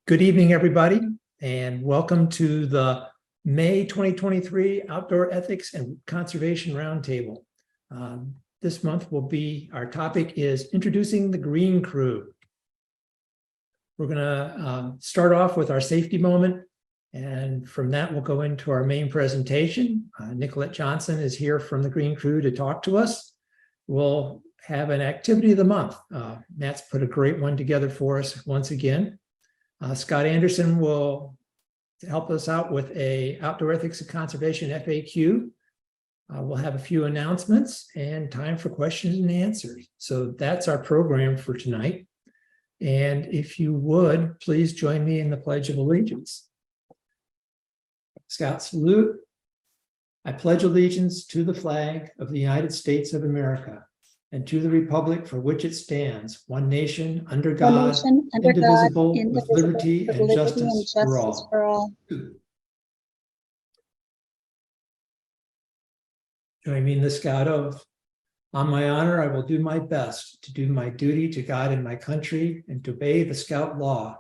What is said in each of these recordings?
Good evening, everybody, and welcome to the May 2023 Outdoor Ethics and Conservation Roundtable. This month our topic is introducing the Green Crew. We're going to start off with our safety moment, and from that we'll go into our main presentation. Nicolette Johnson is here from the Green Crew to talk to us. We'll have an activity of the month. Matt's put a great one together for us once again. Scott Anderson will help us out with a Outdoor Ethics and Conservation FAQ. We'll have a few announcements and time for questions and answers. So that's our program for tonight. And if you would, please join me in the Pledge of Allegiance. Scott, salute. I pledge allegiance to the flag of the United States of America and to the republic for which it stands, one nation, under God, indivisible, with liberty and justice for all. Join me in the Scout Oath. On my honor, I will do my best to do my duty to God and my country and to obey the Scout law,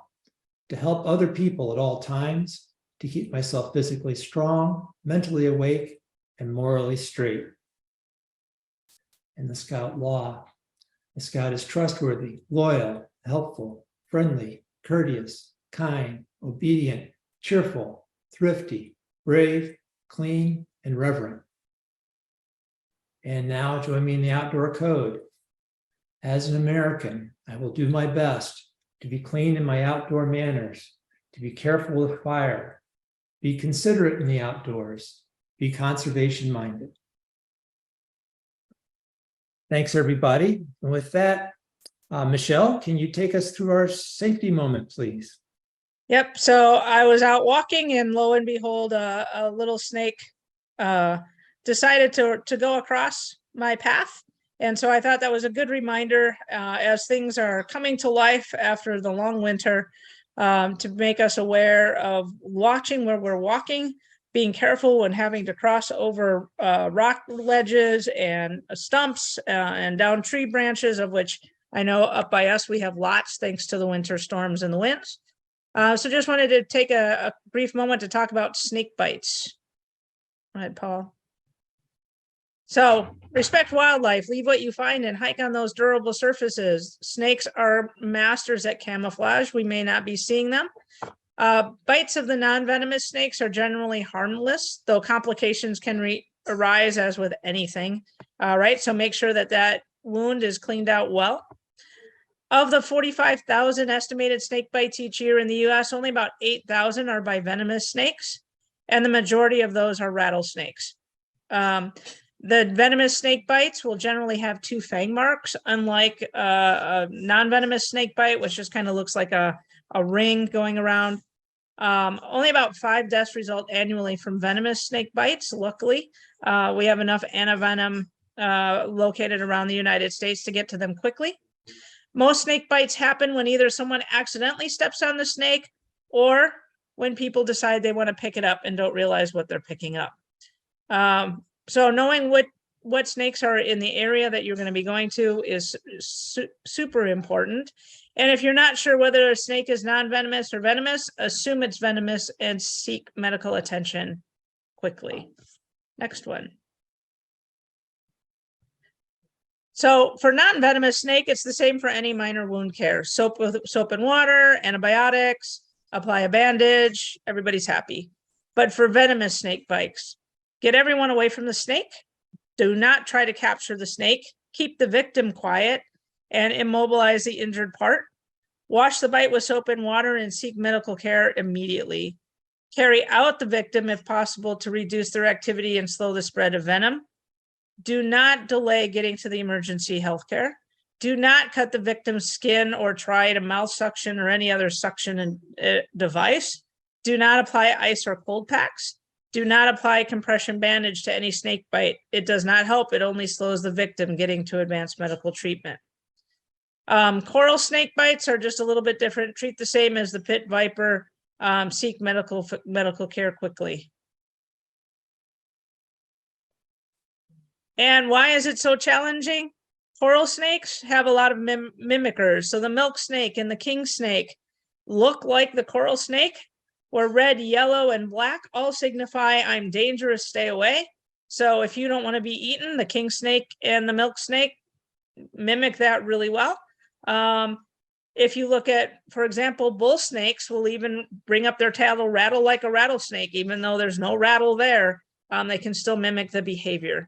to help other people at all times, to keep myself physically strong, mentally awake, and morally straight. In the Scout law, the Scout is trustworthy, loyal, helpful, friendly, courteous, kind, obedient, cheerful, thrifty, brave, clean, and reverent. And now join me in the Outdoor Code. As an American, I will do my best to be clean in my outdoor manners, to be careful with fire, be considerate in the outdoors, be conservation-minded. Thanks, everybody. And with that, Michelle, can you take us through our safety moment, please? Yep. So I was out walking, and lo and behold, a little snake decided to go across my path. And so I thought that was a good reminder as things are coming to life after the long winter, to make us aware of watching where we're walking, being careful when having to cross over rock ledges and stumps and down tree branches, of which I know up by us we have lots thanks to the winter storms and the winds. So just wanted to take a brief moment to talk about snake bites. Go ahead, Paul. So respect wildlife, leave what you find, and hike on those durable surfaces. Snakes are masters at camouflage. We may not be seeing them. Bites of the non-venomous snakes are generally harmless, though complications can arise as with anything, right? So make sure that wound is cleaned out well. Of the 45,000 estimated snake bites each year in the US, only about 8,000 are by venomous snakes, and the majority of those are rattlesnakes. The venomous snake bites will generally have 2 fang marks, unlike a non-venomous snake bite, which just kind of looks like a ring going around. Only about 5 deaths result annually from venomous snake bites. Luckily, we have enough antivenom located around the United States to get to them quickly. Most snake bites happen when either someone accidentally steps on the snake or when people decide they want to pick it up and don't realize what they're picking up. So knowing what snakes are in the area that you're going to be going to is super important. And if you're not sure whether a snake is non-venomous or venomous, assume it's venomous and seek medical attention quickly. Next one. So for non-venomous snake, it's the same for any minor wound care. Soap and water, antibiotics, apply a bandage, everybody's happy. But for venomous snake bites, get everyone away from the snake. Do not try to capture the snake. Keep the victim quiet and immobilize the injured part. Wash the bite with soap and water and seek medical care immediately. Carry out the victim if possible to reduce their activity and slow the spread of venom. Do not delay getting to the emergency healthcare. Do not cut the victim's skin or try to mouth suction or any other suction device. Do not apply ice or cold packs. Do not apply compression bandage to any snake bite. It does not help. It only slows the victim getting to advanced medical treatment. Coral snake bites are just a little bit different. Treat the same as the pit viper. Seek medical care quickly. And why is it so challenging? Coral snakes have a lot of mimickers. So the milk snake and the king snake look like the coral snake, where red, yellow, and black all signify I'm dangerous, stay away. So if you don't want to be eaten, the king snake and the milk snake mimic that really well. If you look at, for example, bull snakes will even bring up their tail, rattle like a rattlesnake, even though there's no rattle there, they can still mimic the behavior.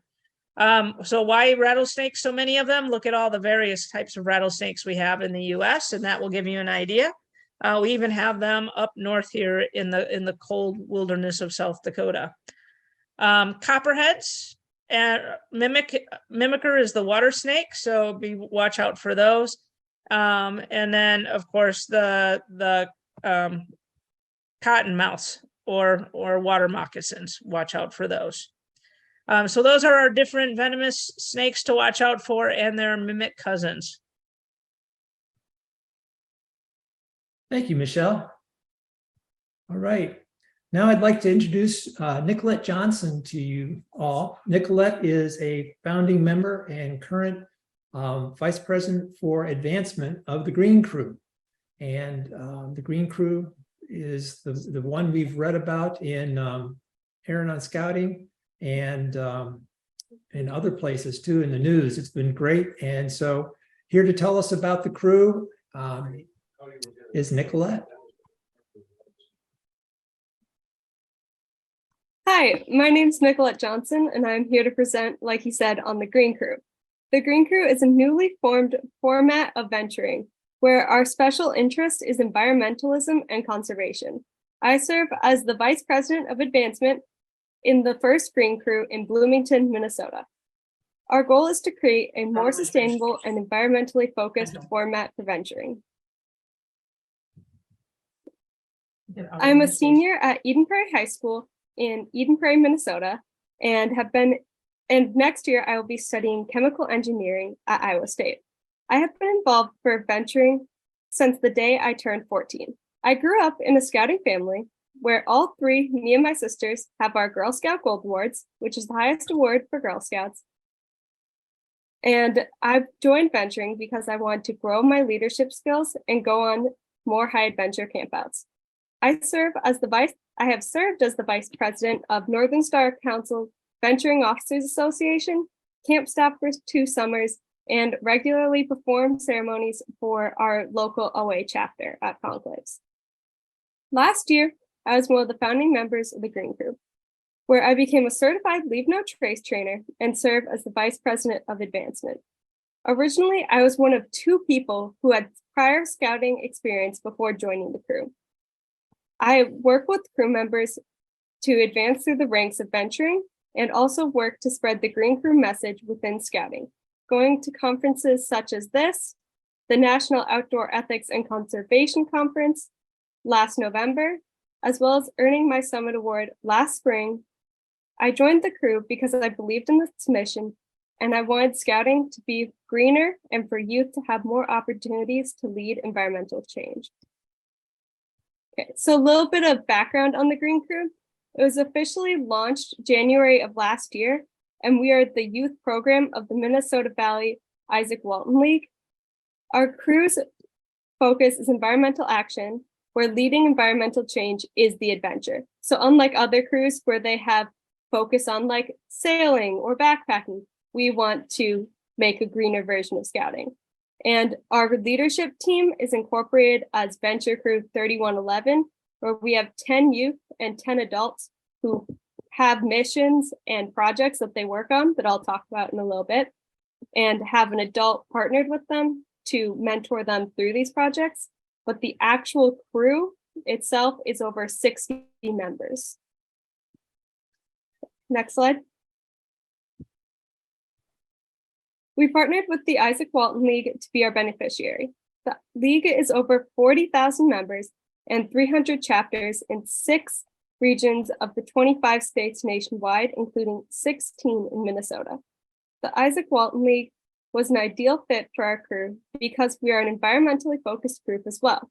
So why rattlesnakes, so many of them? Look at all the various types of rattlesnakes we have in the US, and that will give you an idea. We even have them up north here in the cold wilderness of South Dakota. Copperheads, and mimicker is the water snake, so watch out for those. And then of course the cottonmouths or water moccasins, watch out for those. So those are our different venomous snakes to watch out for, and their mimic cousins. Thank you, Michelle. All right. Now I'd like to introduce Nicolette Johnson to you all. Nicolette is a founding member and current Vice President for Advancement of the Green Crew. And the Green Crew is the one we've read about in Aaron on Scouting and in other places too in the news. It's been great. And so here to tell us about the crew is Nicolette. Hi, my name's Nicolette Johnson, and I'm here to present, like he said, on the Green Crew. The Green Crew is a newly formed format of venturing, where our special interest is environmentalism and conservation. I serve as the Vice President of Advancement in the first Green Crew in Bloomington, Minnesota. Our goal is to create a more sustainable and environmentally focused format for venturing. I'm a senior at Eden Prairie High School in Eden Prairie, Minnesota, and next year I will be studying chemical engineering at Iowa State. I have been involved for venturing since the day I turned 14. I grew up in a scouting family where all three, me and my sisters, have our Girl Scout Gold Awards, which is the highest award for Girl Scouts. And I've joined venturing because I want to grow my leadership skills and go on more high adventure campouts. I have served as the Vice President of Northern Star Council Venturing Officers Association, camp staff for 2 summers, and regularly perform ceremonies for our local OA chapter at conclaves. Last year, I was one of the founding members of the Green Crew, where I became a certified Leave No Trace trainer and served as the Vice President of Advancement. Originally, I was one of 2 people who had prior scouting experience before joining the crew. I work with crew members to advance through the ranks of venturing and also work to spread the Green Crew message within scouting, going to conferences such as this, the National Outdoor Ethics and Conservation Conference last November, as well as earning my Summit Award last spring. I joined the crew because I believed in this mission and I wanted scouting to be greener and for youth to have more opportunities to lead environmental change. Okay, so a little bit of background on the Green Crew. It was officially launched January of last year, and we are the youth program of the Minnesota Valley Izaak Walton League. Our crew's focus is environmental action, where leading environmental change is the adventure. So unlike other crews where they have focus on like sailing or backpacking, we want to make a greener version of scouting. And our leadership team is incorporated as Venture Crew 3111, where we have 10 youth and 10 adults who have missions and projects that they work on that I'll talk about in a little bit, and have an adult partnered with them to mentor them through these projects. But the actual crew itself is over 60 members. Next slide. We partnered with the Izaak Walton League to be our beneficiary. The league is over 40,000 members and 300 chapters in 6 regions of the 25 states nationwide, including 16 in Minnesota. The Izaak Walton League was an ideal fit for our crew because we are an environmentally focused group as well.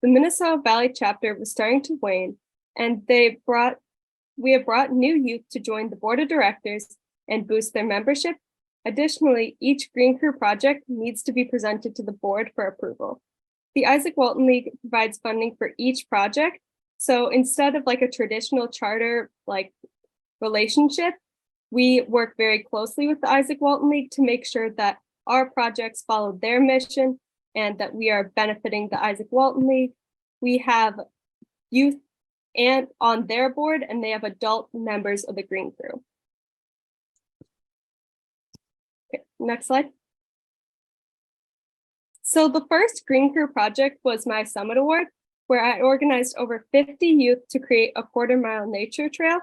The Minnesota Valley chapter was starting to wane, and we have brought new youth to join the board of directors and boost their membership. Additionally, each Green Crew project needs to be presented to the board for approval. The Izaak Walton League provides funding for each project. So instead of like a traditional charter like relationship, we work very closely with the Izaak Walton League to make sure that our projects follow their mission and that we are benefiting the Izaak Walton League. We have youth and on their board, and they have adult members of the Green Crew. Okay, next slide. So the first Green Crew project was my Summit Award, where I organized over 50 youth to create a quarter-mile nature trail.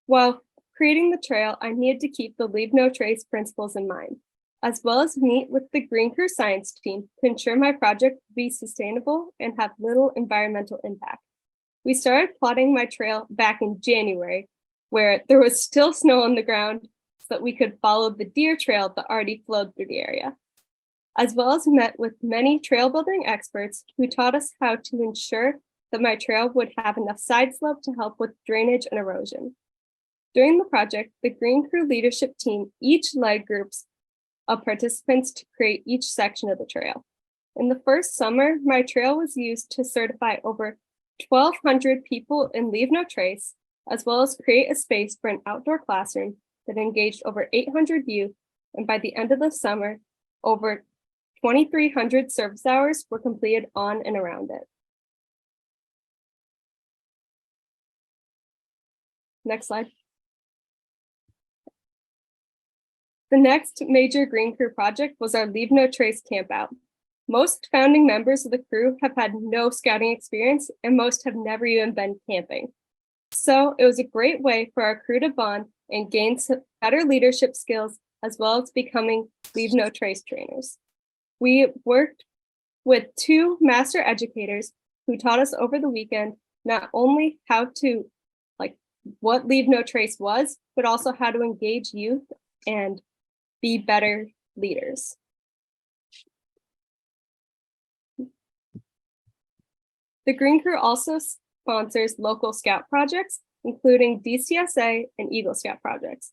While creating the trail, I needed to keep the Leave No Trace principles in mind, as well as meet with the Green Crew science team to ensure my project would be sustainable and have little environmental impact. We started plotting my trail back in January, where there was still snow on the ground so that we could follow the deer trail that already flowed through the area, as well as met with many trail building experts who taught us how to ensure that my trail would have enough side slope to help with drainage and erosion. During the project, the Green Crew leadership team each led groups of participants to create each section of the trail. In the first summer, my trail was used to certify over 1,200 people in Leave No Trace, as well as create a space for an outdoor classroom that engaged over 800 youth, and by the end of the summer, over 2,300 service hours were completed on and around it. Next slide. The next major Green Crew project was our Leave No Trace campout. Most founding members of the crew have had no scouting experience, and most have never even been camping. So it was a great way for our crew to bond and gain some better leadership skills, as well as becoming Leave No Trace trainers. We worked with 2 master educators who taught us over the weekend not only how to, like, what Leave No Trace was, but also how to engage youth and be better leaders. The Green Crew also sponsors local scout projects, including DCSA and Eagle Scout projects.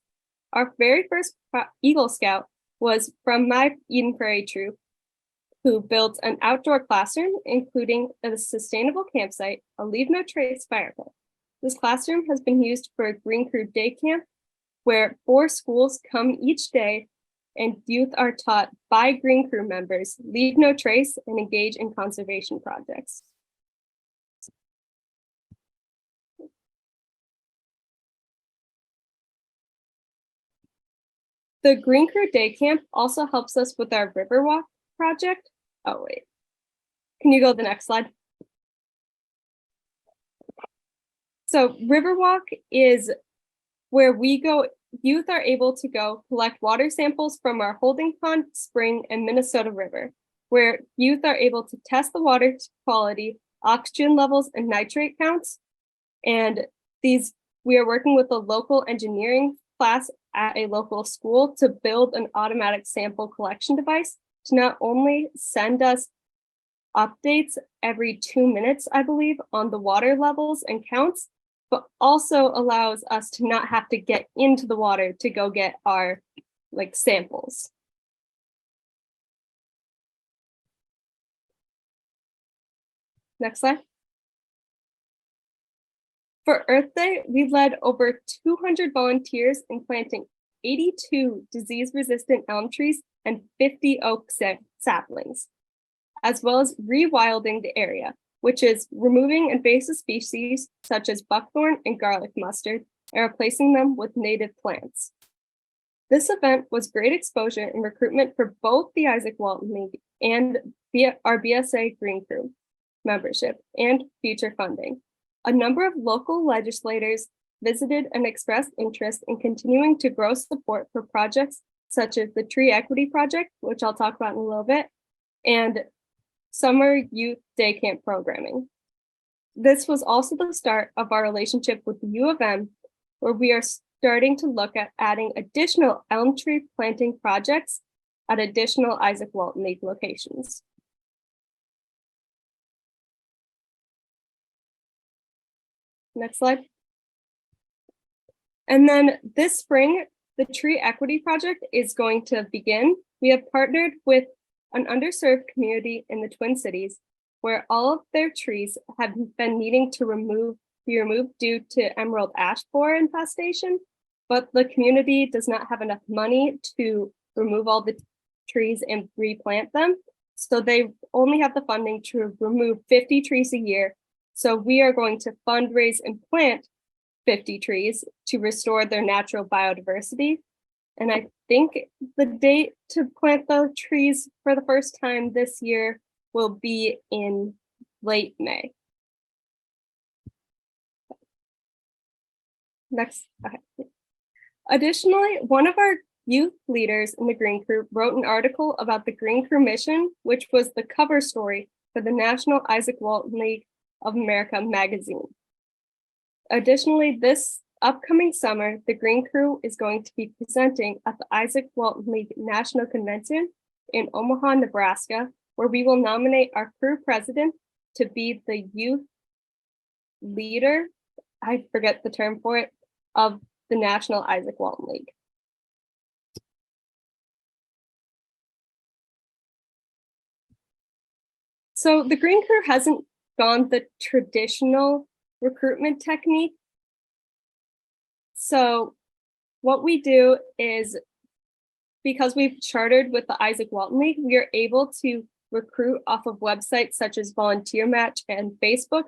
Our very first Eagle Scout was from my Eden Prairie troop, who built an outdoor classroom, including a sustainable campsite, a Leave No Trace fire pit. This classroom has been used for a Green Crew day camp, where 4 schools come each day and youth are taught by Green Crew members Leave No Trace and engage in conservation projects. The Green Crew Day Camp also helps us with our Riverwalk project. Oh, wait. Can you go to the next slide? So Riverwalk is where we go, youth are able to go collect water samples from our holding pond, spring, and Minnesota River, where youth are able to test the water quality, oxygen levels, and nitrate counts. And we are working with a local engineering class at a local school to build an automatic sample collection device to not only send us updates every 2 minutes, I believe, on the water levels and counts, but also allows us to not have to get into the water to go get our samples. Next slide. For Earth Day, we led over 200 volunteers in planting 82 disease-resistant elm trees and 50 oak saplings, as well as rewilding the area, which is removing invasive species such as buckthorn and garlic mustard and replacing them with native plants. This event was great exposure and recruitment for both the Izaak Walton League and our BSA Green Crew membership and future funding. A number of local legislators visited and expressed interest in continuing to grow support for projects such as the Tree Equity Project, which I'll talk about in a little bit, and summer youth day camp programming. This was also the start of our relationship with the U of M, where we are starting to look at adding additional elm tree planting projects at additional Izaak Walton League locations. Next slide. And then this spring, the Tree Equity Project is going to begin. We have partnered with an underserved community in the Twin Cities where all of their trees have been needing to be removed due to emerald ash borer infestation, but the community does not have enough money to remove all the trees and replant them. So they only have the funding to remove 50 trees a year. So we are going to fundraise and plant 50 trees to restore their natural biodiversity. And I think the date to plant the trees for the first time this year will be in late May. Next. Okay. Additionally, one of our youth leaders in the Green Crew wrote an article about the Green Crew mission, which was the cover story for the National Izaak Walton League of America magazine. Additionally, this upcoming summer, the Green Crew is going to be presenting at the Izaak Walton League National Convention in Omaha, Nebraska, where we will nominate our crew president to be the youth leader, I forget the term for it, of the National Izaak Walton League. So the Green Crew hasn't gone the traditional recruitment technique. So what we do is, because we've chartered with the Izaak Walton League, we are able to recruit off of websites such as Volunteer Match and Facebook,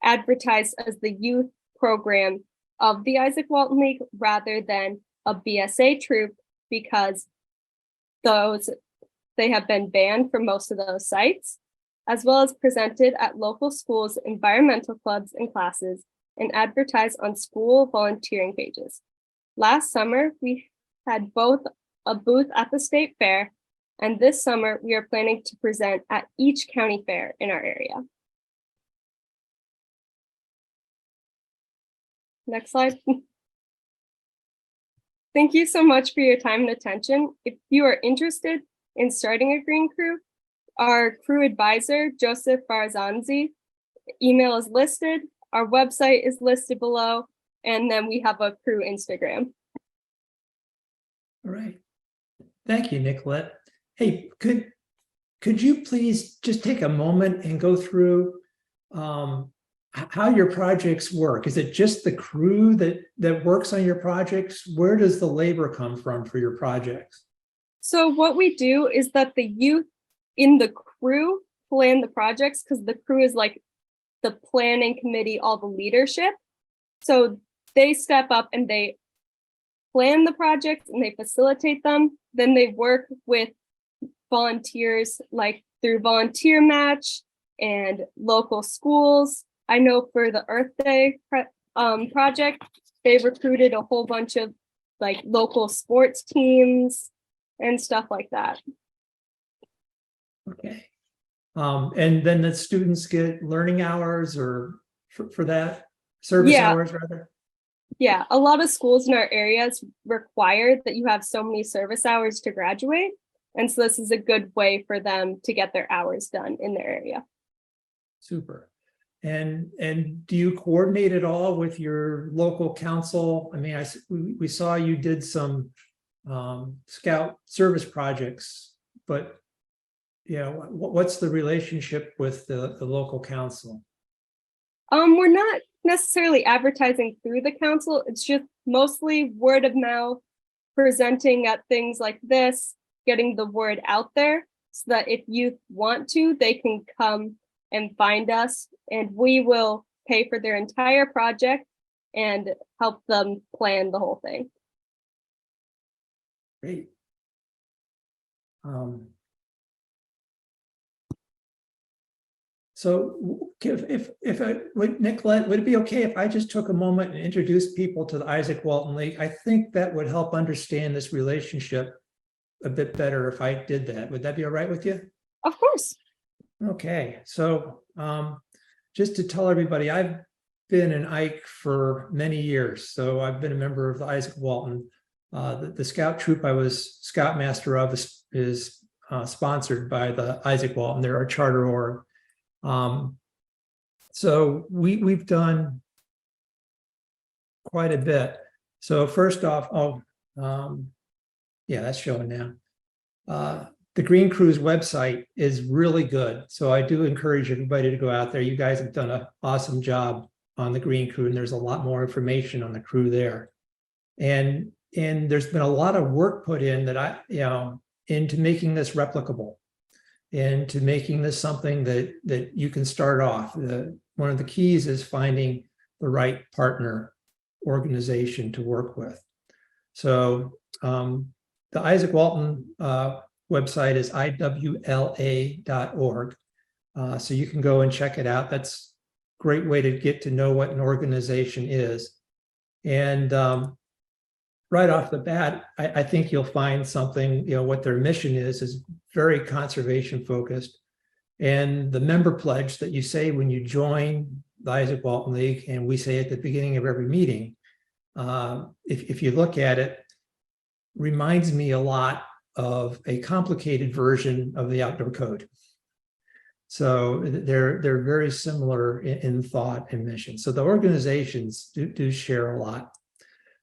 advertised as the youth program of the Izaak Walton League rather than a BSA troop, because they have been banned from most of those sites, as well as presented at local schools, environmental clubs and classes, and advertised on school volunteering pages. Last summer, we had both a booth at the state fair, and this summer we are planning to present at each county fair in our area. Next slide. Thank you so much for your time and attention. If you are interested in starting a Green Crew, our crew advisor, Joseph Barzanzi, email is listed, our website is listed below, and then we have a crew Instagram. All right. Thank you, Nicolette. Hey, could you please just take a moment and go through how your projects work? Is it just the crew that works on your projects? Where does the labor come from for your projects? So what we do is that the youth in the crew plan the projects, because the crew is like the planning committee, all the leadership. So they step up and they plan the projects and they facilitate them. Then they work with volunteers, like through Volunteer Match and local schools. I know for the Earth Day project, they recruited a whole bunch of like local sports teams and stuff like that. Okay. And then the students get learning hours or for that, service hours rather? Yeah, a lot of schools in our areas require that you have so many service hours to graduate. And so this is a good way for them to get their hours done in their area. Super. And do you coordinate at all with your local council? I mean, we saw you did some scout service projects, but you know, what's the relationship with the local council? We're not necessarily advertising through the council. It's just mostly word of mouth, presenting at things like this, getting the word out there so that if youth want to, they can come and find us, and we will pay for their entire project and help them plan the whole thing. Great. So Nicolette, would it be okay if I just took a moment and introduced people to the Izaak Walton League? I think that would help understand this relationship a bit better if I did that. Would that be all right with you? Of course. Okay. So just to tell everybody, I've been an Ike for many years. So I've been a member of the Izaak Walton. The scout troop I was scoutmaster of is sponsored by the Izaak Walton. They're our charter org. So we've done quite a bit. So first off, yeah, that's showing now. the Green Crew's website is really good. So I do encourage everybody to go out there. You guys have done an awesome job on the Green Crew, and there's a lot more information on the crew there. And there's been a lot of work put in that into making this replicable, into making this something that you can start off. One of the keys is finding the right partner organization to work with. So the Izaak Walton website is iwla.org. So you can go and check it out. That's a great way to get to know what an organization is. And right off the bat, I think you'll find something, what their mission is very conservation focused. And the member pledge that you say when you join the Izaak Walton League, and we say at the beginning of every meeting, if you look at it, reminds me a lot of a complicated version of the outdoor code. So they're very similar in thought and mission. So the organizations do share a lot.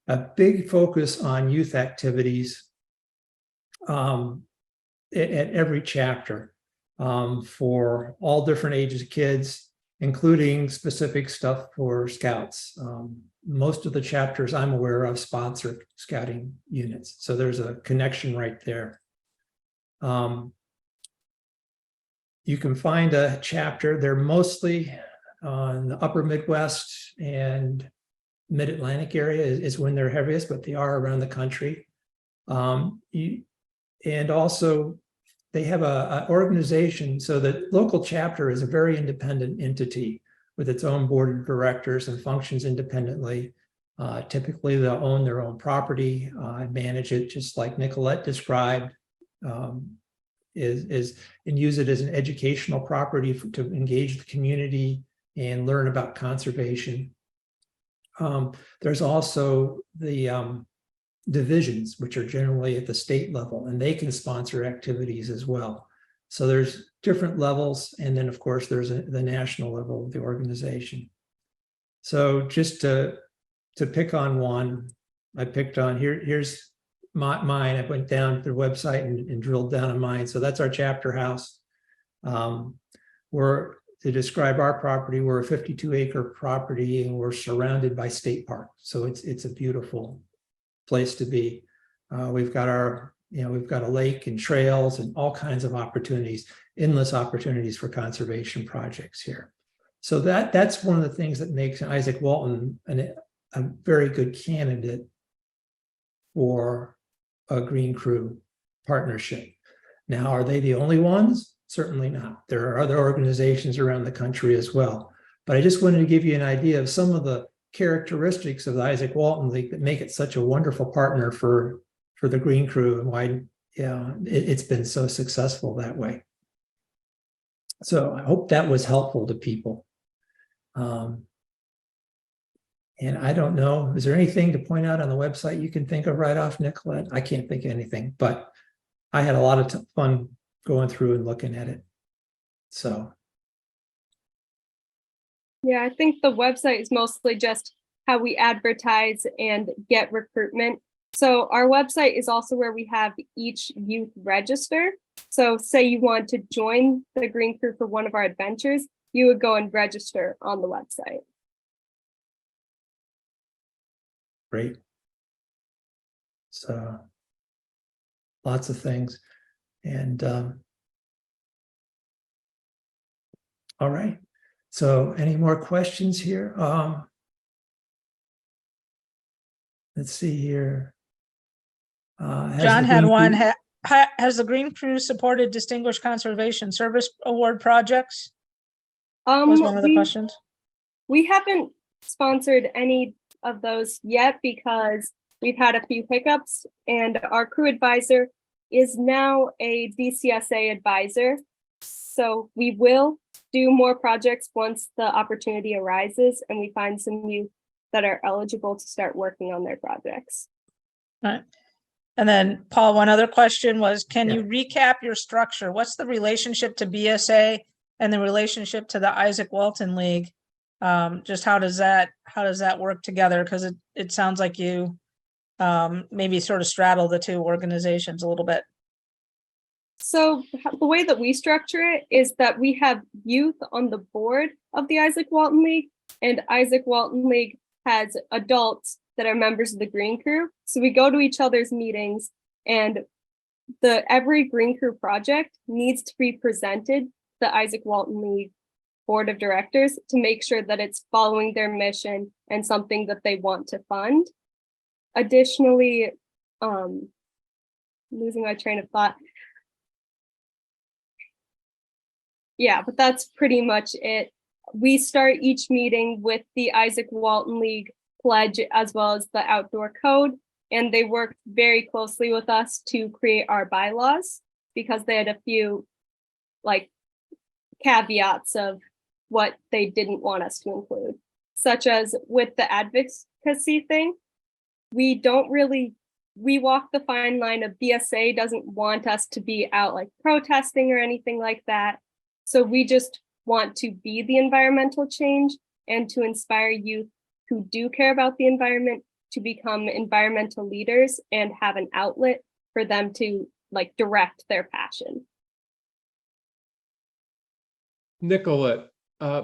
A big focus on youth activities at every chapter for all different ages of kids, including specific stuff for scouts. Most of the chapters I'm aware of sponsor scouting units. So there's a connection right there. You can find a chapter. They're mostly on the upper Midwest and Mid-Atlantic area is when they're heaviest, but they are around the country. And also they have an organization. So the local chapter is a very independent entity with its own board of directors and functions independently. Typically, they'll own their own property, manage it just like Nicolette described, and use it as an educational property to engage the community and learn about conservation. There's also the divisions, which are generally at the state level, and they can sponsor activities as well. So there's different levels. And then, of course, there's the national level of the organization. So just to pick on one, I picked on here's mine. I went down to the website and drilled down on mine. So that's our chapter house. To describe our property, we're a 52-acre property and we're surrounded by state park. So it's a beautiful place to be. We've got we've got a lake and trails and all kinds of opportunities, endless opportunities for conservation projects here. So that's one of the things that makes Izaak Walton a very good candidate for a Green Crew partnership. Now, are they the only ones? Certainly not. There are other organizations around the country as well. But I just wanted to give you an idea of some of the characteristics of the Izaak Walton League that make it such a wonderful partner for the Green Crew and why it's been so successful that way. So I hope that was helpful to people. And I don't know, is there anything to point out on the website you can think of right off, Nicolette? I can't think of anything, but I had a lot of fun going through and looking at it. So. Yeah, I think the website is mostly just how we advertise and get recruitment. So our website is also where we have each youth register. So say you want to join the Green Crew for one of our adventures, you would go and register on the website. Great. So lots of things. And all right. So any more questions here? Let's see here. John had one. Has the Green Crew supported Distinguished Conservation Service Award projects? Was one of the questions. We haven't sponsored any of those yet because we've had a few hiccups, and our crew advisor is now a DCSA advisor. So we will do more projects once the opportunity arises and we find some youth that are eligible to start working on their projects. All right. And then Paul, one other question was, can you recap your structure? What's the relationship to BSA and the relationship to the Izaak Walton League? Just how does that work together? Because it sounds like you maybe sort of straddle the two organizations a little bit. So the way that we structure it is that we have youth on the board of the Izaak Walton League, and Izaak Walton League has adults that are members of the Green Crew. So we go to each other's meetings, and every Green Crew project needs to be presented to the Izaak Walton League board of directors to make sure that it's following their mission and something that they want to fund. Additionally, losing my train of thought. Yeah, but that's pretty much it. We start each meeting with the Izaak Walton League pledge as well as the outdoor code, and they worked very closely with us to create our bylaws because they had a few like caveats of what they didn't want us to include, such as with the advocacy thing. We walk the fine line of BSA doesn't want us to be out like protesting or anything like that. So we just want to be the environmental change and to inspire youth who do care about the environment to become environmental leaders and have an outlet for them to like direct their passion. Nicolette,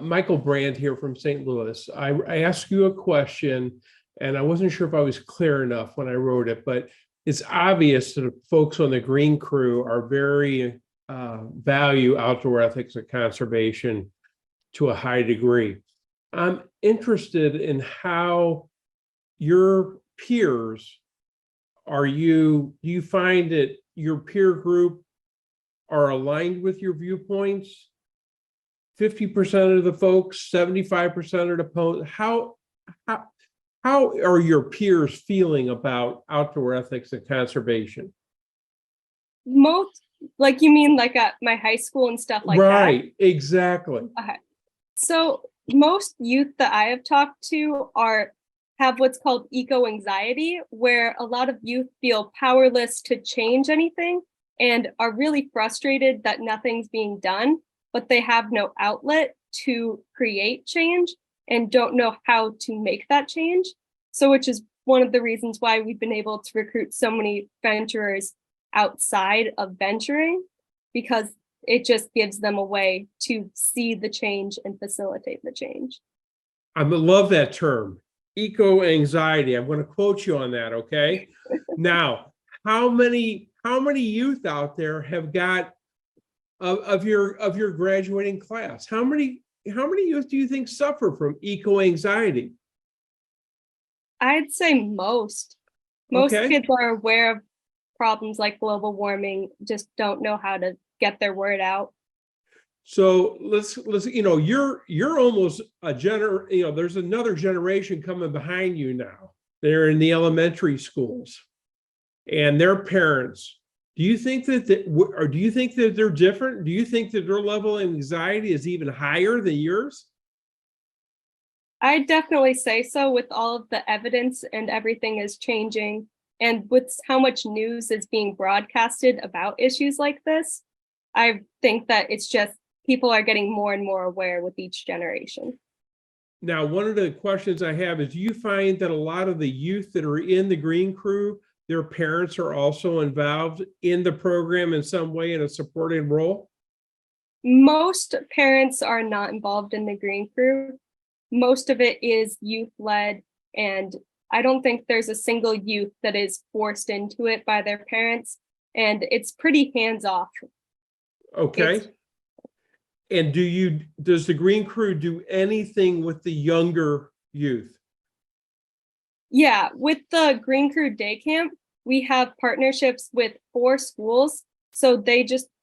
Michael Brand here from St. Louis. I asked you a question and I wasn't sure if I was clear enough when I wrote it, but it's obvious that folks on the Green Crew are very value outdoor ethics and conservation to a high degree. I'm interested in how your peers do you find that your peer group are aligned with your viewpoints? 50% of the folks, 75% of the opposed. How are your peers feeling about outdoor ethics and conservation? Most, like you mean like at my high school and stuff like that? Right, exactly. Okay. So most youth that I have talked to have what's called eco-anxiety, where a lot of youth feel powerless to change anything and are really frustrated that nothing's being done, but they have no outlet to create change and don't know how to make that change. So which is one of the reasons why we've been able to recruit so many venturers outside of venturing, because it just gives them a way to see the change and facilitate the change. I love that term, eco-anxiety. I'm going to quote you on that, okay? Now, how many youth out there have got of your graduating class? How many youth do you think suffer from eco-anxiety? I'd say most. Most Okay. kids are aware of problems like global warming, just don't know how to get their word out. So let's you're almost there's another generation coming behind you now. They're in the elementary schools and their parents. Do you think that they're different? Do you think that their level of anxiety is even higher than yours? I definitely say so, with all of the evidence and everything is changing, and with how much news is being broadcasted about issues like this. I think that it's just people are getting more and more aware with each generation. Now, one of the questions I have is, do you find that a lot of the youth that are in the Green Crew, their parents are also involved in the program in some way in a supporting role? Most parents are not involved in the Green Crew. Most of it is youth-led, and I don't think there's a single youth that is forced into it by their parents, and it's pretty hands-off. Okay. And does the Green Crew do anything with the younger youth? Yeah, with the Green Crew Day Camp, we have partnerships with 4 schools. So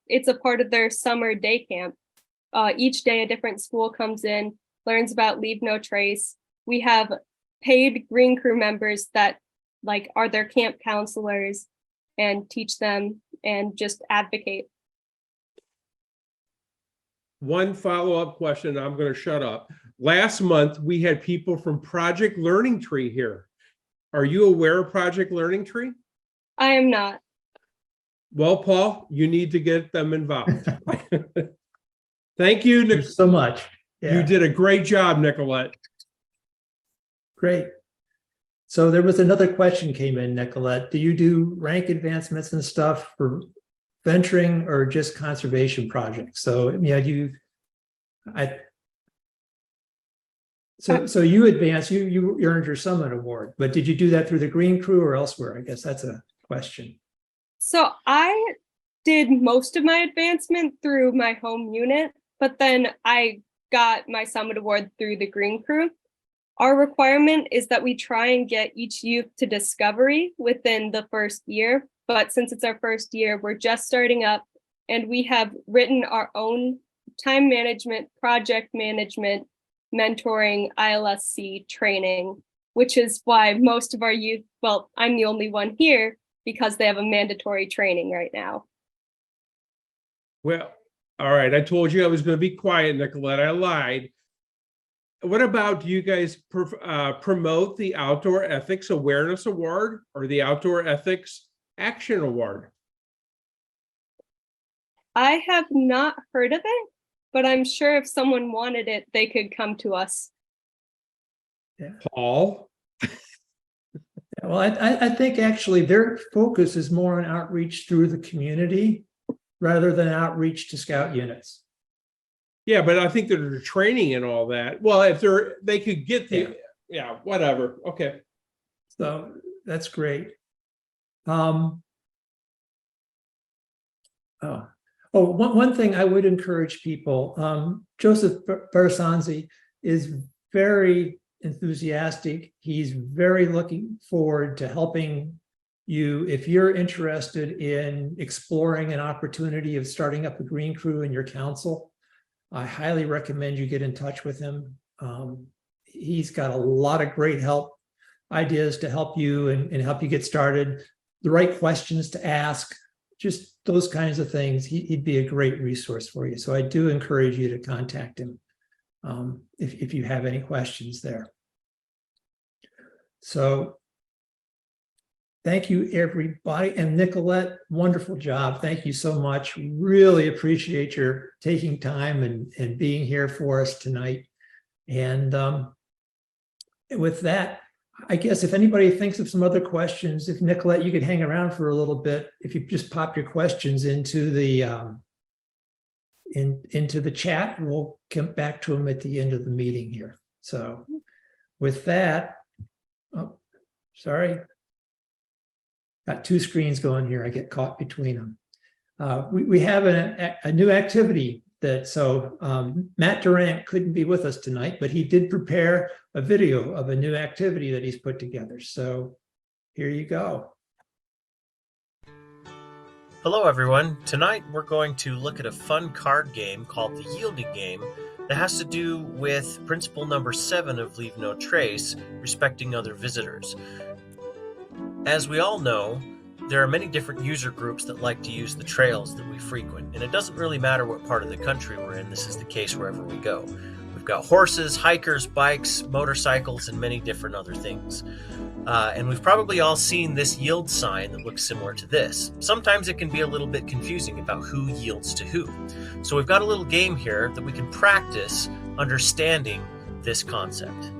it's a part of their summer day camp. Each day a different school comes in, learns about Leave No Trace. We have paid Green Crew members that are their camp counselors and teach them and just advocate. One follow-up question, I'm going to shut up. Last month, we had people from Project Learning Tree here. Are you aware of Project Learning Tree? I am not. Well, Paul, you need to get them involved. Thank you. Thanks so much. Yeah. You did a great job, Nicolette. Great. So there was another question came in, Nicolette. Do you do rank advancements and stuff for venturing or just conservation projects? So, so you advanced, you earned your Summit Award, but did you do that through the Green Crew or elsewhere? I guess that's a question. So I did most of my advancement through my home unit, but then I got my Summit Award through the Green Crew. Our requirement is that we try and get each youth to discovery within the first year. But since it's our first year, we're just starting up, and we have written our own time management, project management, mentoring, ILSC training, which is why most of our youth, well, I'm the only one here because they have a mandatory training right now. Well, all right. I told you I was going to be quiet, Nicolette. I lied. What about, do you guys promote the Outdoor Ethics Awareness Award or the Outdoor Ethics Action Award? I have not heard of it, but I'm sure if someone wanted it, they could come to us. Yeah. Paul? Well, I think actually their focus is more on outreach through the community rather than outreach to scout units. Yeah, but I think they're training and all that. Well, if they could get the, yeah, whatever. Okay. So that's great. One thing I would encourage people, Joseph Barasanzi is very enthusiastic. He's very looking forward to helping you. If you're interested in exploring an opportunity of starting up a Green Crew in your council, I highly recommend you get in touch with him. He's got a lot of great ideas to help you and help you get started, the right questions to ask, just those kinds of things. He'd be a great resource for you. So I do encourage you to contact him if you have any questions there. So thank you, everybody. And Nicolette, wonderful job. Thank you so much. Really appreciate your taking time and being here for us tonight. And with that, I guess if anybody thinks of some other questions, if Nicolette, you could hang around for a little bit, if you just pop your questions into the into the chat, we'll come back to them at the end of the meeting here. So with that, oh, sorry. Got two screens going here. I get caught between them. We have a new activity Matt Durant couldn't be with us tonight, but he did prepare a video of a new activity that he's put together. So here you go. Hello everyone. Tonight we're going to look at a fun card game called the Yielding Game that has to do with principle number 7 of Leave No Trace, respecting other visitors. As we all know, there are many different user groups that like to use the trails that we frequent, and it doesn't really matter what part of the country we're in. This is the case wherever we go. We've got horses, hikers, bikes, motorcycles, and many different other things. And we've probably all seen this yield sign that looks similar to this. Sometimes it can be a little bit confusing about who yields to who. So we've got a little game here that we can practice understanding this concept.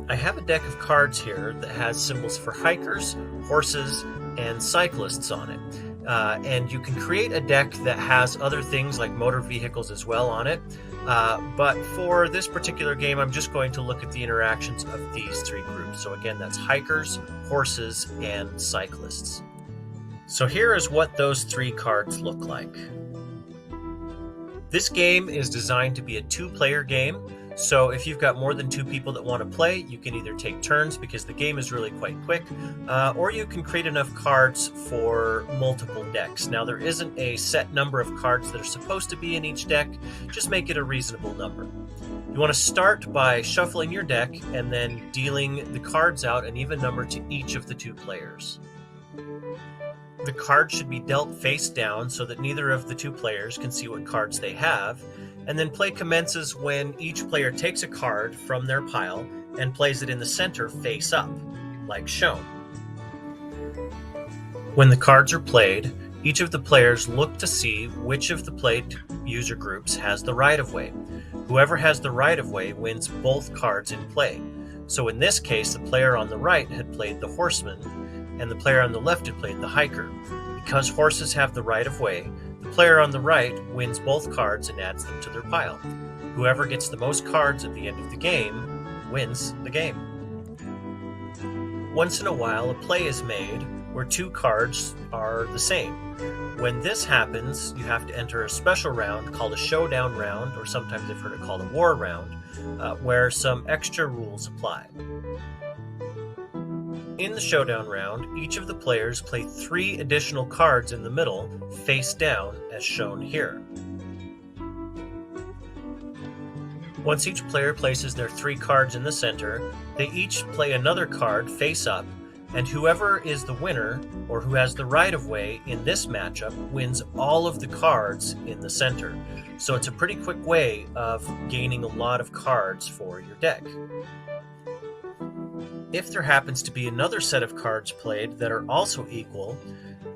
I have a deck of cards here that has symbols for hikers, horses, and cyclists on it. And you can create a deck that has other things like motor vehicles as well on it. But for this particular game, I'm just going to look at the interactions of these three groups. So again, that's hikers, horses, and cyclists. So here is what those three cards look like. This game is designed to be a 2-player game. So if you've got more than 2 people that want to play, you can either take turns because the game is really quite quick, or you can create enough cards for multiple decks. Now there isn't a set number of cards that are supposed to be in each deck, just make it a reasonable number. You want to start by shuffling your deck and then dealing the cards out an even number to each of the 2 players. The cards should be dealt face down so that neither of the 2 players can see what cards they have. And then play commences when each player takes a card from their pile and plays it in the center face up, like shown. When the cards are played, each of the players look to see which of the played user groups has the right-of-way. Whoever has the right-of-way wins both cards in play. So in this case, the player on the right had played the horseman, and the player on the left had played the hiker. Because horses have the right of way, the player on the right wins both cards and adds them to their pile. Whoever gets the most cards at the end of the game wins the game. Once in a while, a play is made where two cards are the same. When this happens, you have to enter a special round called a showdown round, or sometimes I've heard it called a war round, where some extra rules apply. In the showdown round, each of the players play 3 additional cards in the middle, face down, as shown here. Once each player places their 3 cards in the center, they each play another card face up, and whoever is the winner, or who has the right of way in this matchup, wins all of the cards in the center. So it's a pretty quick way of gaining a lot of cards for your deck. If there happens to be another set of cards played that are also equal,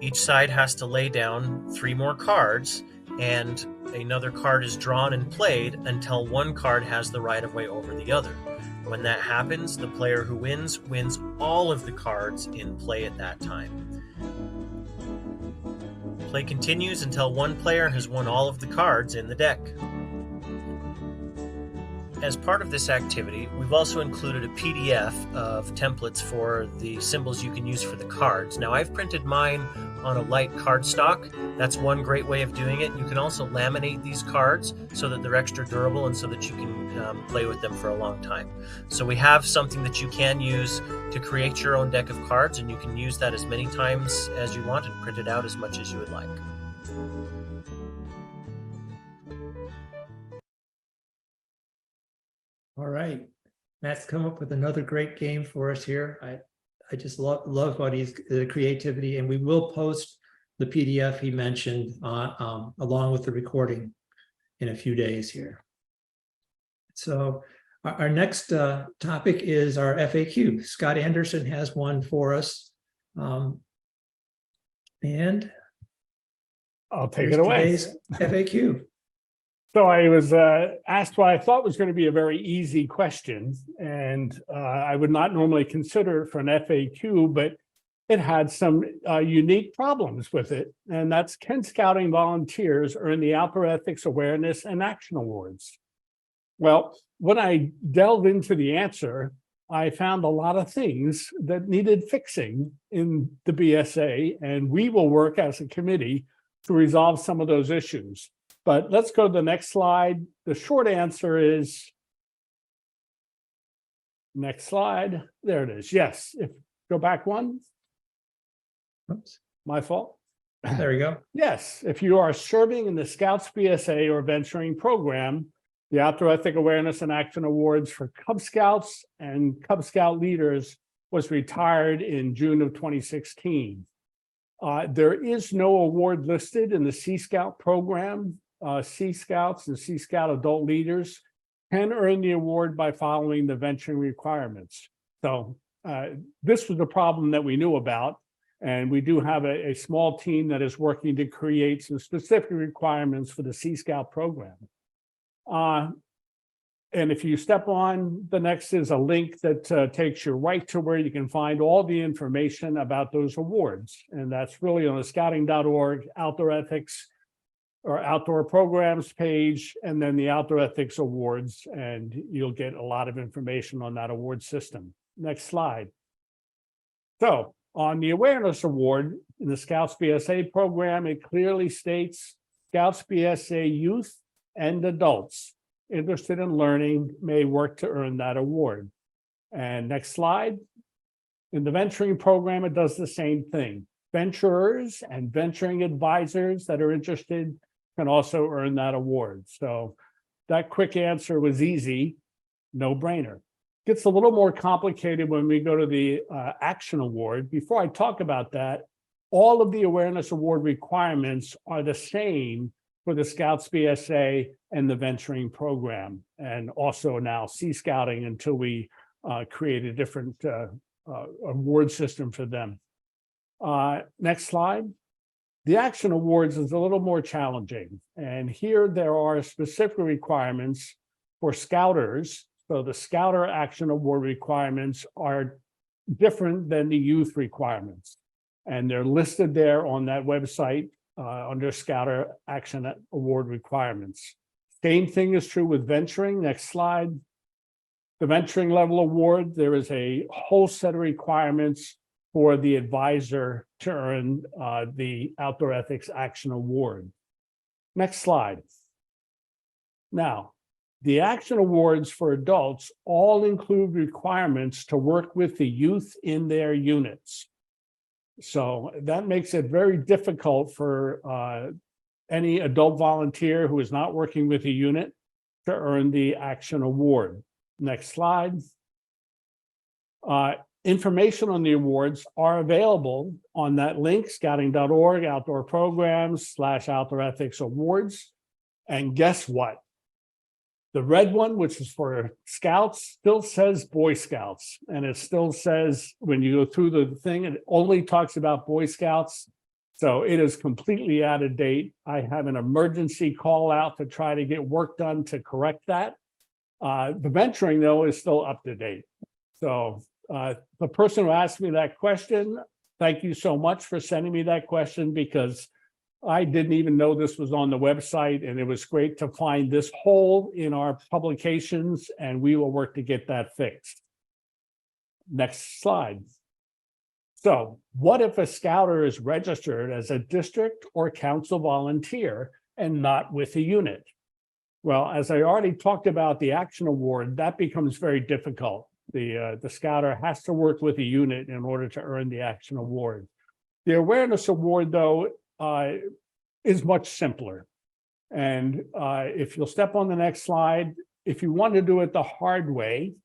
each side has to lay down 3 more cards, and another card is drawn and played until one card has the right of way over the other. When that happens, the player who wins all of the cards in play at that time. Play continues until one player has won all of the cards in the deck. As part of this activity, we've also included a PDF of templates for the symbols you can use for the cards. Now, I've printed mine on a light cardstock. That's one great way of doing it. You can also laminate these cards so that they're extra durable and so that you can play with them for a long time. So we have something that you can use to create your own deck of cards, and you can use that as many times as you want and print it out as much as you would like. All right, Matt's come up with another great game for us here. I just love what the creativity, and we will post the PDF he mentioned along with the recording in a few days here. So our next topic is our FAQ. Scott Anderson has one for us. And I'll take it away. Today's FAQ. So I was asked what I thought was going to be a very easy question, and I would not normally consider it for an FAQ, but it had some unique problems with it, and that's, can scouting volunteers earn the Outdoor Ethics Awareness and Action Awards? Well, when I delved into the answer, I found a lot of things that needed fixing in the BSA, and we will work as a committee to resolve some of those issues. But let's go to the next slide. The short answer is, next slide. There it is. Yes. Go back one. Oops. My fault. There we go. Yes. If you are serving in the Scouts BSA or Venturing program, the Outdoor Ethic Awareness and Action Awards for Cub Scouts and Cub Scout leaders was retired in June of 2016. There is no award listed in the Sea Scout program. Sea Scouts and Sea Scout adult leaders can earn the award by following the venturing requirements. So this was a problem that we knew about, and we do have a small team that is working to create some specific requirements for the Sea Scout program. And if you step on, the next is a link that takes you right to where you can find all the information about those awards. And that's really on the scouting.org, Outdoor Ethics or Outdoor Programs page, and then the Outdoor Ethics Awards, and you'll get a lot of information on that award system. Next slide. So on the Awareness Award in the Scouts BSA program, it clearly states Scouts BSA youth and adults interested in learning may work to earn that award. And next slide. In the Venturing program, it does the same thing. Venturers and venturing advisors that are interested can also earn that award. So that quick answer was easy, no brainer. Gets a little more complicated when we go to the Action Award. Before I talk about that, all of the Awareness Award requirements are the same for the Scouts BSA and the Venturing program, and also now Sea Scouting until we create a different award system for them. Next slide. The Action Awards is a little more challenging, and here there are specific requirements for Scouters. So the Scouter Action Award requirements are different than the youth requirements. And they're listed there on that website under Scouter Action Award requirements. Same thing is true with venturing. Next slide. The venturing level award, there is a whole set of requirements for the advisor to earn the Outdoor Ethics Action Award. Next slide. Now, the action awards for adults all include requirements to work with the youth in their units. So that makes it very difficult for any adult volunteer who is not working with a unit to earn the action award. Next slide. Information on the awards are available on that link, scouting.org, outdoor programs /outdoor ethics awards. And guess what? The red one, which is for Scouts, still says Boy Scouts. And it still says, when you go through the thing, it only talks about Boy Scouts. So it is completely out of date. I have an emergency call out to try to get work done to correct that. The venturing, though, is still up to date. So the person who asked me that question, thank you so much for sending me that question, because I didn't even know this was on the website, and it was great to find this hole in our publications, and we will work to get that fixed. Next slide. So what if a Scouter is registered as a district or council volunteer and not with a unit? Well, as I already talked about the action award, that becomes very difficult. The Scouter has to work with a unit in order to earn the action award. The awareness award, though, is much simpler. And if you'll step on the next slide, if you want to do it the hard way,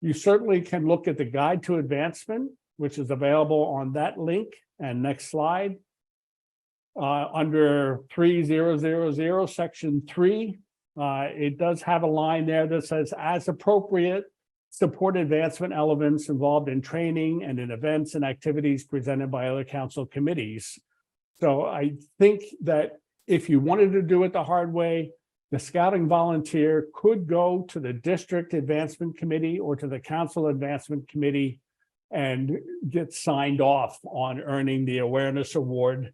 you certainly can look at the Guide to Advancement, which is available on that link. And next slide. Under 3000, section 3, it does have a line there that says, as appropriate, support advancement elements involved in training and in events and activities presented by other council committees. So I think that if you wanted to do it the hard way, the scouting volunteer could go to the district advancement committee or to the council advancement committee and get signed off on earning the awareness award.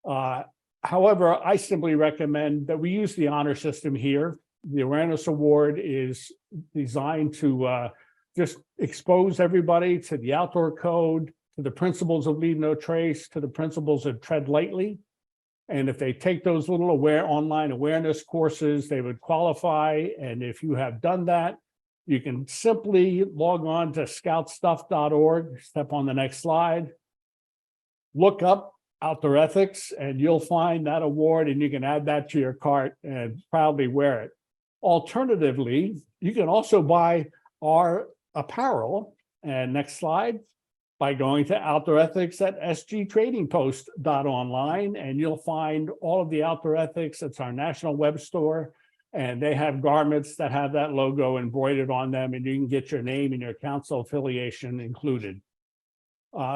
However, I simply recommend that we use the honor system here. The awareness award is designed to just expose everybody to the outdoor code, to the principles of leave no trace, to the principles of tread lightly. And if they take those little online awareness courses, they would qualify. And if you have done that, you can simply log on to scoutstuff.org, step on the next slide, look up outdoor ethics, and you'll find that award, and you can add that to your cart and proudly wear it. Alternatively, you can also buy our apparel, and next slide, by going to outdoor ethics at sgtradingpost.online, and you'll find all of the outdoor ethics. It's our national web store, and they have garments that have that logo embroidered on them, and you can get your name and your council affiliation included.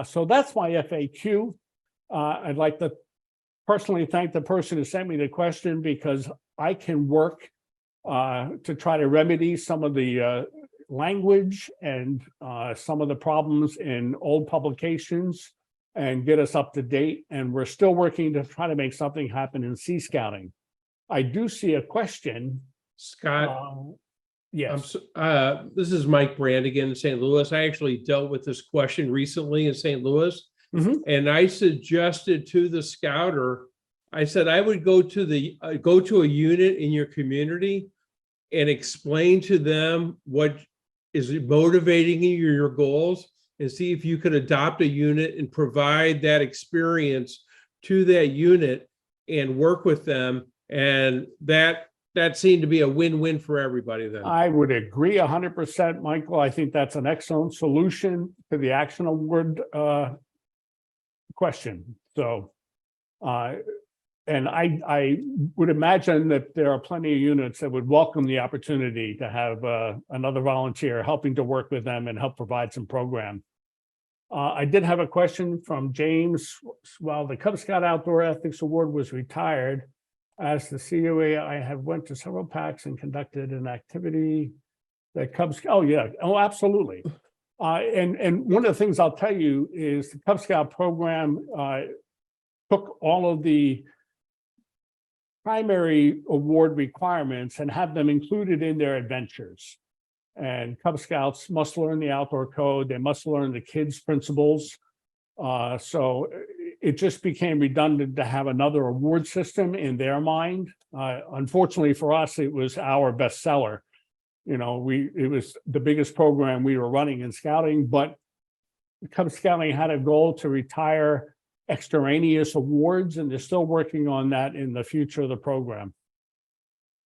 So that's my FAQ. I'd like to personally thank the person who sent me the question, because I can work to try to remedy some of the language and some of the problems in old publications and get us up to date. And we're still working to try to make something happen in Sea Scouting. I do see a question. Scott, Yes. this is Mike Brand again in St. Louis. I actually dealt with this question recently in St. Louis. Mhm. And I suggested to the Scouter, I said, I would go to a unit in your community and explain to them what is motivating you, your goals, and see if you could adopt a unit and provide that experience to that unit and work with them. And that seemed to be a win-win for everybody then. I would agree 100%, Michael. I think that's an excellent solution to the action award question. So, and I would imagine that there are plenty of units that would welcome the opportunity to have another volunteer helping to work with them and help provide some program. I did have a question from James. While the Cub Scout Outdoor Ethics Award was retired, as the COA, I have went to several packs and conducted an activity that Cub Scout. Oh yeah, oh absolutely. And one of the things I'll tell you is the Cub Scout program took all of the primary award requirements and have them included in their adventures. And Cub Scouts must learn the outdoor code. They must learn the kids' principles. So it just became redundant to have another award system in their mind. Unfortunately for us, it was our bestseller. You know, it was the biggest program we were running in scouting, but Cub Scouting had a goal to retire extraneous awards, and they're still working on that in the future of the program.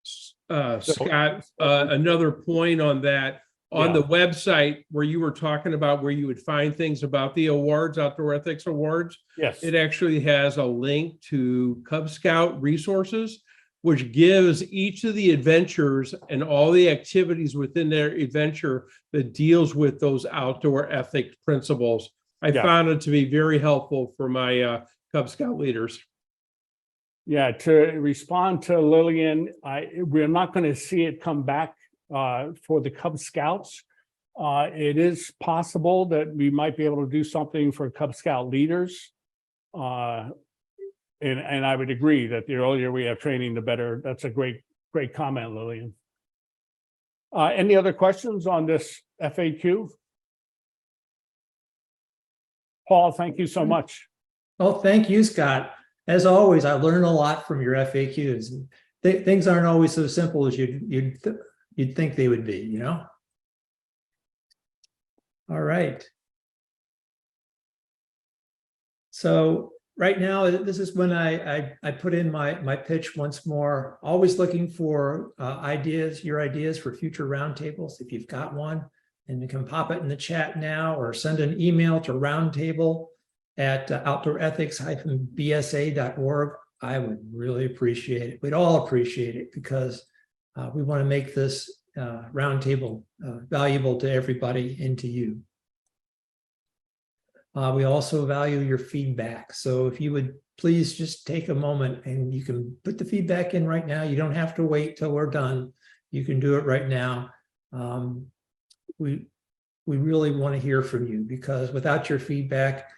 Scott, another point on that, on the website where you were talking about where you would find things about the awards, Outdoor Ethics Awards, Yes. it actually has a link to Cub Scout resources, which gives each of the adventures and all the activities within their adventure that deals with those outdoor ethics principles. I found it to be very helpful for my Cub Scout leaders. Yeah, to respond to Lillian, we're not going to see it come back for the Cub Scouts. It is possible that we might be able to do something for Cub Scout leaders. And I would agree that the earlier we have training, the better. That's a great comment, Lillian. Any other questions on this FAQ? Paul, thank you so much. Oh, thank you, Scott. As always, I learn a lot from your FAQs. Things aren't always so simple as you'd think they would be, you know? All right. So right now, this is when I put in my pitch once more, always looking for ideas, your ideas for future roundtables. If you've got one, and you can pop it in the chat now or send an email to roundtable@outdoorethics-bsa.org. I would really appreciate it. We'd all appreciate it because we want to make this roundtable valuable to everybody and to you. We also value your feedback. So if you would please just take a moment and you can put the feedback in right now. You don't have to wait till we're done. You can do it right now. We really want to hear from you because without your feedback,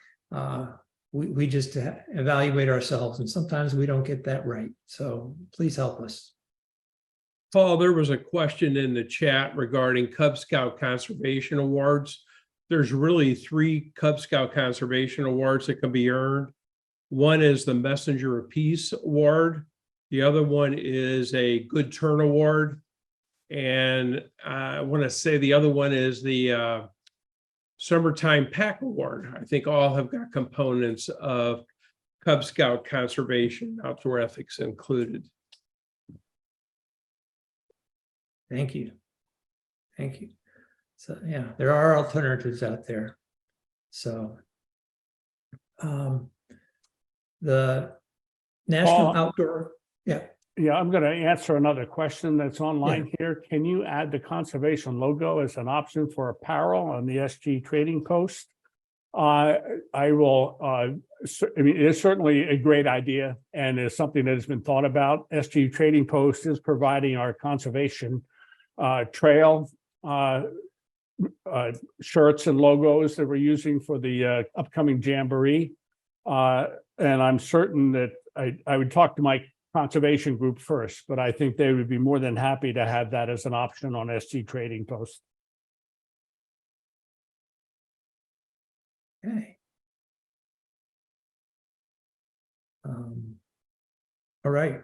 we just evaluate ourselves and sometimes we don't get that right. So please help us. Paul, there was a question in the chat regarding Cub Scout Conservation Awards. There's really 3 Cub Scout Conservation Awards that can be earned. One is the Messenger of Peace Award. The other one is a Good Turn Award. And I want to say the other one is the Summertime Pack Award. I think all have got components of Cub Scout conservation, outdoor ethics included. Thank you. Thank you. So yeah, there are alternatives out there. So the National Outdoor, Yeah, I'm going to answer another question that's online here. Can you add the conservation logo as an option for apparel on the SG Trading Post? I will. I mean, it's certainly a great idea, and it's something that has been thought about. SG Trading Post is providing our conservation trail shirts and logos that we're using for the upcoming Jamboree. And I'm certain that I would talk to my conservation group first, but I think they would be more than happy to have that as an option on SG Trading Post. okay. All right.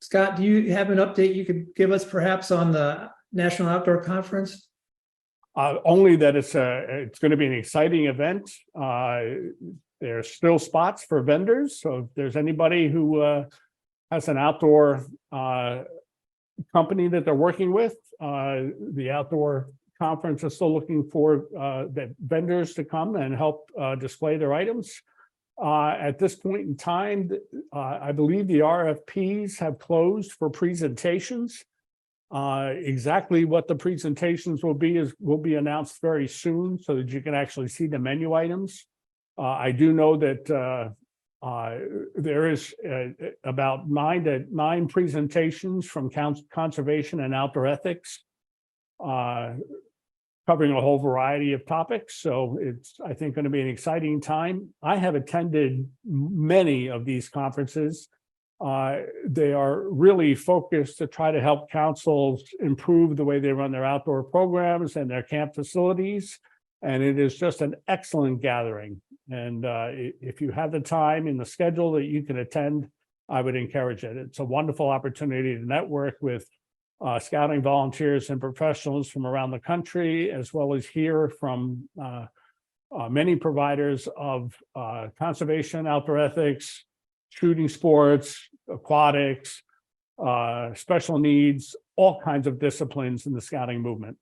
Scott, do you have an update you could give us perhaps on the National Outdoor Conference? Only that it's going to be an exciting event. There's still spots for vendors. So if there's anybody who has an outdoor company that they're working with, the outdoor conference is still looking for the vendors to come and help display their items. At this point in time, I believe the RFPs have closed for presentations. Exactly what the presentations will be announced very soon so that you can actually see the menu items. I do know that there is about 9 presentations from conservation and outdoor ethics. covering a whole variety of topics. So it's, I think, going to be an exciting time. I have attended many of these conferences. They are really focused to try to help councils improve the way they run their outdoor programs and their camp facilities. And it is just an excellent gathering. And if you have the time in the schedule that you can attend, I would encourage it. It's a wonderful opportunity to network with scouting volunteers and professionals from around the country, as well as hear from many providers of conservation, outdoor ethics, shooting sports, aquatics, special needs, all kinds of disciplines in the scouting movement.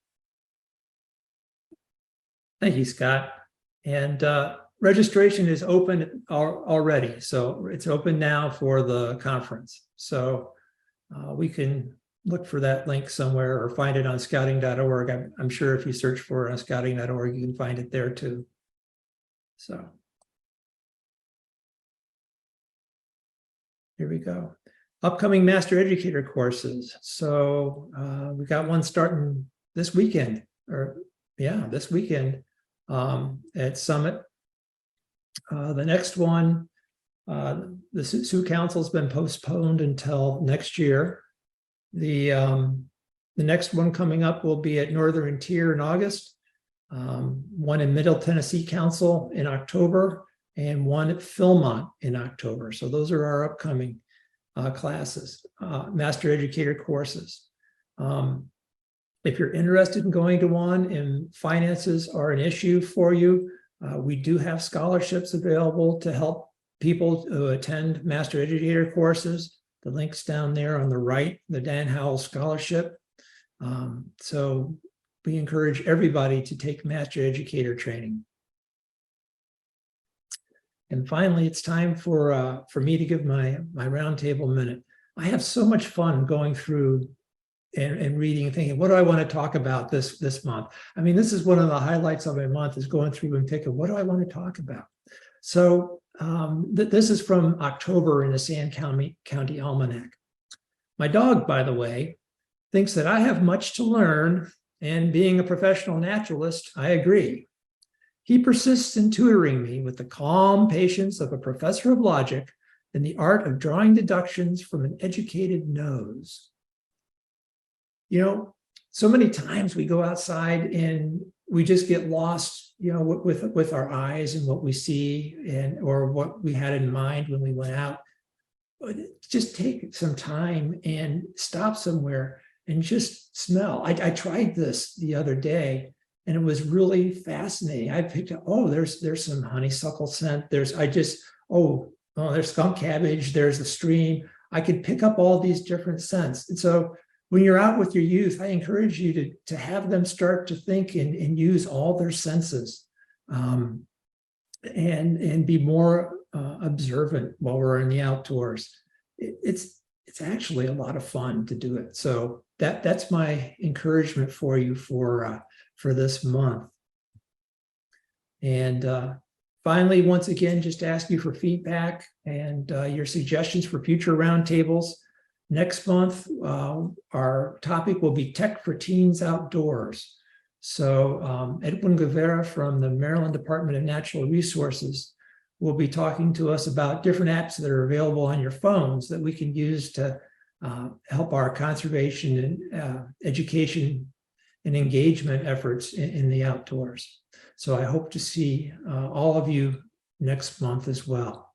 Thank you, Scott. And registration is open already. So it's open now for the conference. So we can look for that link somewhere or find it on scouting.org. I'm sure if you search for it on scouting.org, you can find it there too. So here we go. Upcoming Master Educator courses. So we got one starting this weekend, this weekend at Summit. The next one, the Sioux Council has been postponed until next year. The next one coming up will be at Northern Tier in August, one in Middle Tennessee Council in October, and one at Philmont in October. So those are our upcoming classes, Master Educator courses. If you're interested in going to one and finances are an issue for you, we do have scholarships available to help people who attend Master Educator courses. The link's down there on the right, the Dan Howell Scholarship. So we encourage everybody to take Master Educator training. And finally, it's time for me to give my roundtable minute. I have so much fun going through and reading and thinking, what do I want to talk about this month? I mean, this is one of the highlights of my month, is going through and thinking, what do I want to talk about? So this is from October in the Sand County Almanac. My dog, by the way, thinks that I have much to learn, and being a professional naturalist, I agree. He persists in tutoring me with the calm patience of a professor of logic and the art of drawing deductions from an educated nose. You know, so many times we go outside and we just get lost, you know, with our eyes and what we see or what we had in mind when we went out. But just take some time and stop somewhere and just smell. I tried this the other day, and it was really fascinating. I picked up, there's some honeysuckle scent. there's skunk cabbage. There's a stream. I could pick up all these different scents. And so when you're out with your youth, I encourage you to have them start to think and use all their senses, and be more observant while we're in the outdoors. It's actually a lot of fun to do it. So that's my encouragement for you for this month. And finally, once again, just ask you for feedback and your suggestions for future roundtables. Next month, our topic will be Tech for Teens Outdoors. So Edwin Guevara from the Maryland Department of Natural Resources will be talking to us about different apps that are available on your phones that we can use to help our conservation and education and engagement efforts in the outdoors. So I hope to see all of you next month as well.